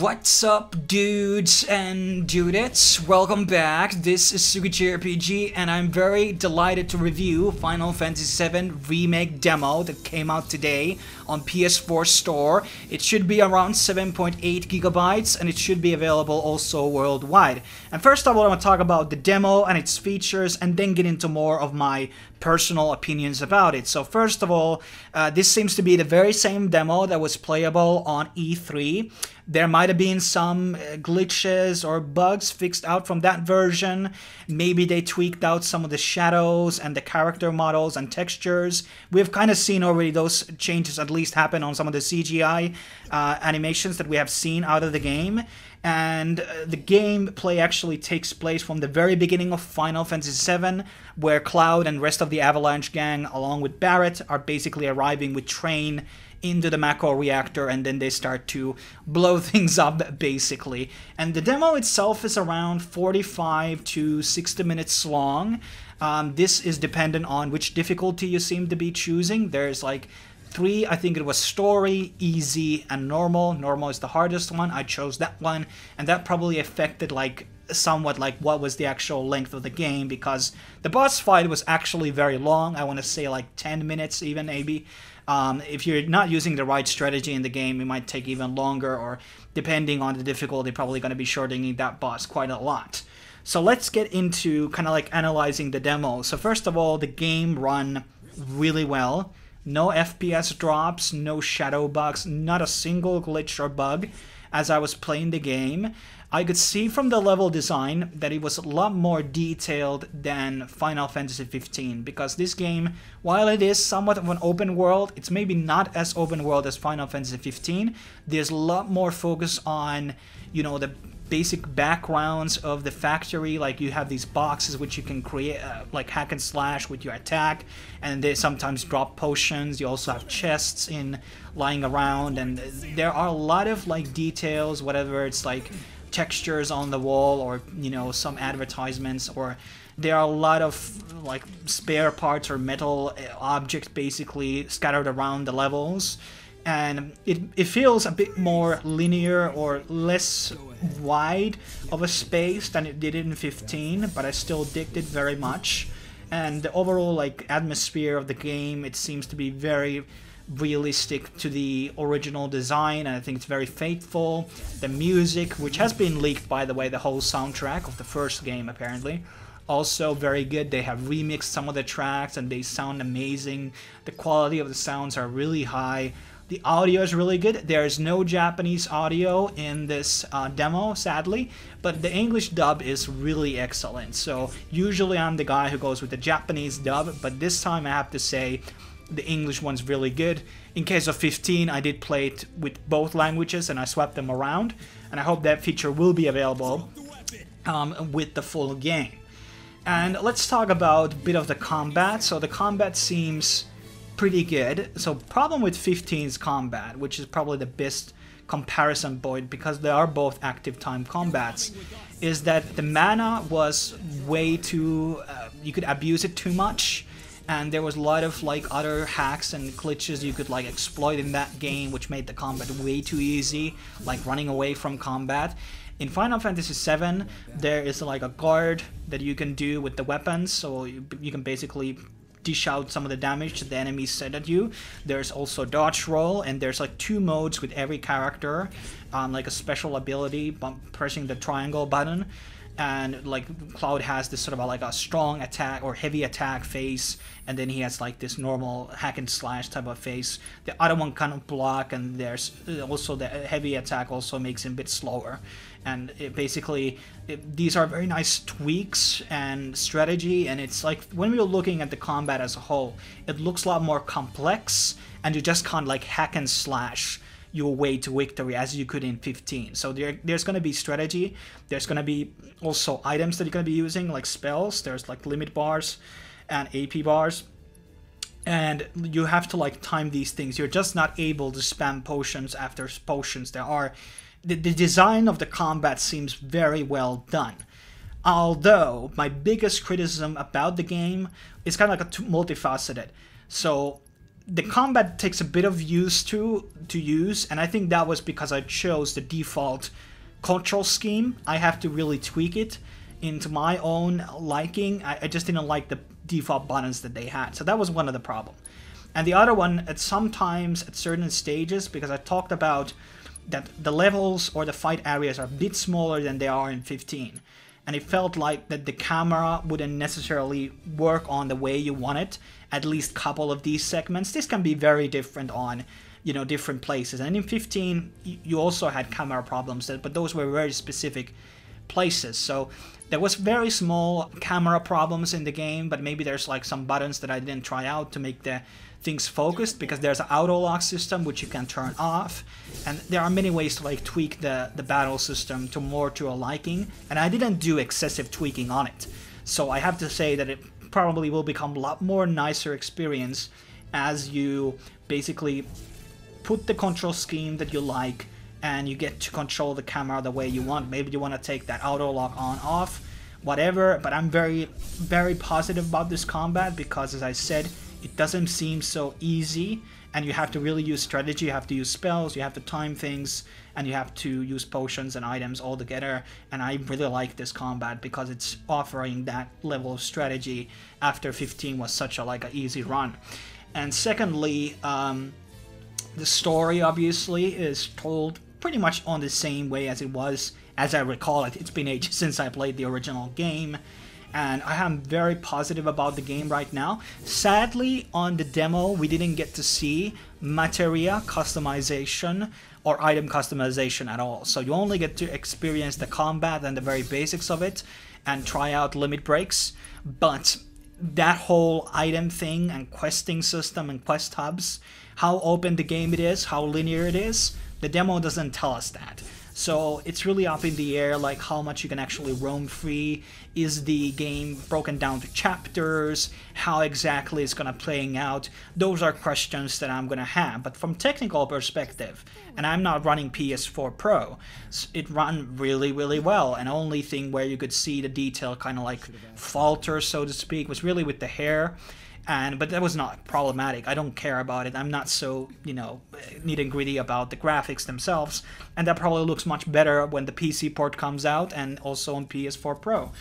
What's up, dudes and dudettes? Welcome back. This is Sugi JRPG, and I'm very delighted to review Final Fantasy VII Remake demo that came out today on PS4 Store. It should be around 7.8 gigabytes, and it should be available also worldwide. And first of all, I want to talk about the demo and its features, and then get into more of my personal opinions about it. So first of all, this seems to be the very same demo that was playable on E3. There might have been some glitches or bugs fixed out from that version. Maybe they tweaked out some of the shadows and the character models and textures. We've kind of seen already those changes at least happen on some of the CGI animations that we have seen out of the game. And the gameplay actually takes place from the very beginning of Final Fantasy VII, where Cloud and rest of the Avalanche gang, along with Barret, are basically arriving with Train into the Mako reactor, and then they start to blow things up, basically. And the demo itself is around 45 to 60 minutes long. This is dependent on which difficulty you seem to be choosing. There's like three, I think it was story, easy, and normal. Normal is the hardest one. I chose that one, and that probably affected like somewhat like what was the actual length of the game, because the boss fight was actually very long. I want to say like 10 minutes even, maybe. If you're not using the right strategy in the game, it might take even longer, or depending on the difficulty, probably going to be shortening that boss quite a lot. So let's get into kind of like analyzing the demo. So first of all, the game run really well. No FPS drops, no shadow bugs, not a single glitch or bug. As I was playing the game, I could see from the level design that it was a lot more detailed than Final Fantasy 15, because this game, while it is somewhat of an open world, it's maybe not as open world as Final Fantasy 15. There's a lot more focus on, you know, the basic backgrounds of the factory. Like you have these boxes which you can create, like hack and slash with your attack, and they sometimes drop potions. You also have chests lying around, and there are a lot of like details, whatever it's like textures on the wall, or you know, some advertisements, or there are a lot of like spare parts or metal objects basically scattered around the levels. And it feels a bit more linear or less wide of a space than it did in 15, but I still digged it very much. And the overall like atmosphere of the game, it seems to be very realistic to the original design, and I think it's very faithful. The music, which has been leaked by the way, the whole soundtrack of the first game apparently, also very good. They have remixed some of the tracks and they sound amazing. The quality of the sounds are really high. The audio is really good. There is no Japanese audio in this demo, sadly, but the English dub is really excellent. So usually I'm the guy who goes with the Japanese dub, but this time I have to say the English one's really good. In case of 15, I did play it with both languages and I swapped them around, and I hope that feature will be available with the full game. And let's talk about a bit of the combat. So the combat seems pretty good. So problem with 15's combat, which is probably the best comparison point because they are both active time combats, is that the mana was way too, you could abuse it too much, and there was a lot of like other hacks and glitches you could like exploit in that game, which made the combat way too easy, like running away from combat. In Final Fantasy VII, there is like a guard that you can do with the weapons, so you can basically dish out some of the damage the enemies send at you. There's also dodge roll, and there's like 2 modes with every character, like a special ability, pressing the triangle button, and like Cloud has this sort of like a strong attack or heavy attack phase, and then he has like this normal hack and slash type of phase. The other one kind of block, and there's also the heavy attack also makes him a bit slower. And these are very nice tweaks and strategy, and it's like when we were looking at the combat as a whole, it looks a lot more complex, and you just can't like hack and slash your way to victory as you could in 15. So there's going to be strategy, there's going to be also items that you're going to be using, like spells. There's like limit bars and AP bars, and you have to like time these things. You're just not able to spam potions after potions. The design of the combat seems very well done. Although my biggest criticism about the game is kind of like multifaceted. So the combat takes a bit of use to use, and I think that was because I chose the default control scheme. I have to really tweak it into my own liking. I just didn't like the default buttons that they had, so that was one of the problems. And the other one, at sometimes at certain stages, because I talked about that the levels or the fight areas are a bit smaller than they are in 15, and it felt like that the camera wouldn't necessarily work on the way you want it, at least a couple of these segments. This can be very different on, you know, different places. And in 15, you also had camera problems, but those were very specific places. So there was very small camera problems in the game, but maybe there's like some buttons that I didn't try out to make the things focused, because there's an auto lock system which you can turn off, and there are many ways to like tweak the battle system to more to a liking, and I didn't do excessive tweaking on it. So I have to say that it probably will become a lot more nicer experience as you basically put the control scheme that you like and you get to control the camera the way you want. Maybe you want to take that auto lock on off, whatever, but I'm very positive about this combat because, as I said, it doesn't seem so easy, and you have to really use strategy, you have to use spells, you have to time things, and you have to use potions and items all together. And I really like this combat because it's offering that level of strategy after 15 was such a like an easy run. And secondly, the story obviously is told pretty much on the same way as it was, as I recall it. It's been ages since I played the original game, and I am very positive about the game right now. Sadly, on the demo, we didn't get to see materia customization or item customization at all. So you only get to experience the combat and the very basics of it and try out limit breaks. But that whole item thing and questing system and quest hubs, how open the game it is, how linear it is, the demo doesn't tell us that. So it's really up in the air, like how much you can actually roam free. Is the game broken down to chapters? How exactly it's gonna playing out? Those are questions that I'm gonna have. But from technical perspective, and I'm not running PS4 Pro, it ran really well. And only thing where you could see the detail kind of like falter, so to speak, was really with the hair. But that was not problematic. I don't care about it. I'm not so, you know, nitty-gritty about the graphics themselves. And that probably looks much better when the PC port comes out and also on PS4 Pro.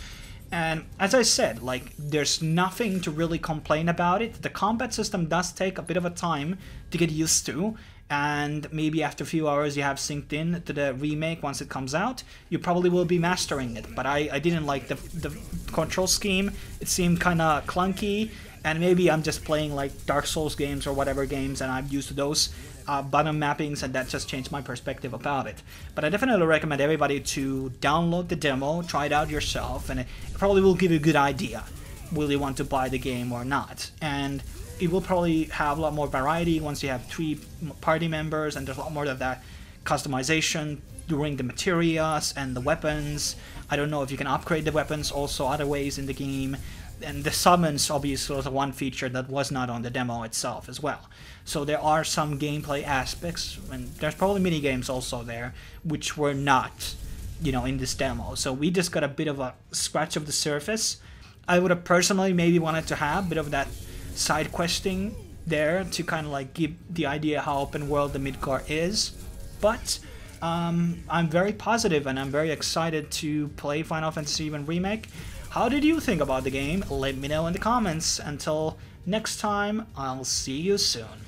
And as I said, like, there's nothing to really complain about it. The combat system does take a bit of a time to get used to. And maybe after a few hours you have synced in to the remake once it comes out, you probably will be mastering it. But I didn't like the control scheme. It seemed kind of clunky. And maybe I'm just playing like Dark Souls games or whatever games, and I'm used to those button mappings, and that just changed my perspective about it. But I definitely recommend everybody to download the demo, try it out yourself, and it probably will give you a good idea. Will you want to buy the game or not? And it will probably have a lot more variety once you have 3 party members, and there's a lot more of that customization during the materials and the weapons. I don't know if you can upgrade the weapons also other ways in the game. And the summons obviously was one feature that was not on the demo itself as well. So there are some gameplay aspects, and there's probably mini games also there, which were not, you know, in this demo. So we just got a bit of a scratch of the surface. I would have personally maybe wanted to have a bit of that side questing there to kind of like give the idea how open world the Midgar is. But I'm very positive and I'm very excited to play Final Fantasy VII Remake. How did you think about the game? Let me know in the comments. Until next time, I'll see you soon.